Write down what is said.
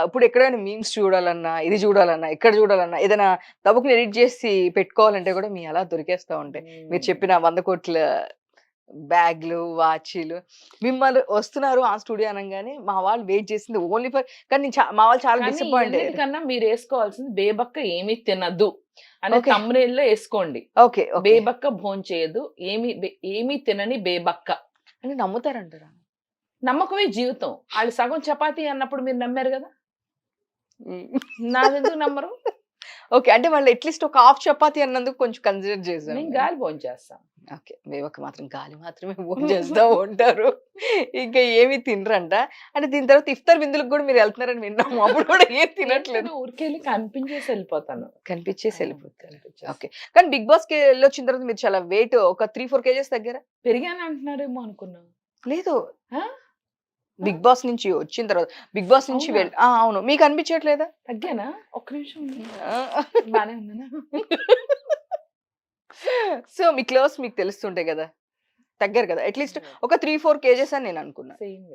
ఇప్పుడు ఎక్కడైనా మీమ్స్ చూడాలన్నా, ఇది చూడాలన్నా, ఎక్కడ చూడాలన్నా ఏదైనా దబుక్కున ఎడిట్ చేసి పెట్టుకోవాలంటే కూడా మీ అలా దొరికేస్తా ఉంటాయి. మీరు హ్మ్. చెప్పిన 100,00,00,000 బ్యాగ్‌లు, వాచీలు మిమ్మల్ని వస్తున్నారు ఆ స్టూడియో అనంగానే మా వాళ్ళు వెయిట్ చేసింది ఓన్లీ ఫర్ కానీ నేను మా వాళ్ళు చాలా కానీ డిసప్పాయింట్ అయ్యారు. ఇయన్నిటికన్నా మీరేసుకోవాల్సింది బేబక్క ఏమి తినదు అనే ఓకే. థంబ్‌నెయిల్‌లో ఏసుకోండి. ఓకే. ఓకే. బేబక్క భోంచేయదు. ఏమి తినని బేబక్క. అంటే నమ్ముతారంటారా? నమ్మకమే జీవితం. ఆళ్ళు సగం చపాతీ అన్నప్పుడు మీరు నమ్మారు గదా! హ్మ్. నాదెందుకు నమ్మరు? ఓకే. అంటే వాళ్ళు అట్‌లీస్ట్ ఒక హాఫ్ చపాతీ అన్నందుకు కొంచెం కన్సిడర్ చేశాను నేను నేను. గాలి భోంచేస్తా. ఓకే. మేవక్క మాత్రం గాలి మాత్రమే భోంచేస్తా ఉంటారు. ఇంకా ఏమి తినరంట. అంటే దీని తర్వాత ఇఫ్తార్ విందులకు గూడా మీరెళ్తున్నారని విన్నాము. అప్పుడు కూడా ఏం తినట్లేదు. ఏంటంటే ఊరికెళ్ళి కనిపించేసి ఎళ్ళిపోతాను. కనిపించేసి ఆ! ఎళ్ళిపోతారు. కనిపించేసి. ఓకే. కానీ 'బిగ్ బాస్‌కి' ఎళ్ళొచ్చిన తర్వాత మీరు చాలా వెయిట్ ఒక 3, 4 కేజెస్ తగ్గారా? పెరిగానంటున్నారేమో అనుకున్నా. లేదు. ఆ! ఆ! 'బిగ్ బాస్' నుంచి వచ్చిన తర్వాత 'బిగ్ బాస్' నుంచి అవునా? ఆ! అవును. మీకు అనిపించట్లేదా? తగ్గానా? ఒక్క నిమిషం ఉండు. ఆ! బానే ఉన్నానా? సో, మీ క్లోజ్ మీకు తెలుస్తుంటాయి గదా! తగ్గారు కదా! అట్‌లీస్ట్ ఒక 3, 4 కేజెస్ అని నేను అనుకున్నా. సేమ్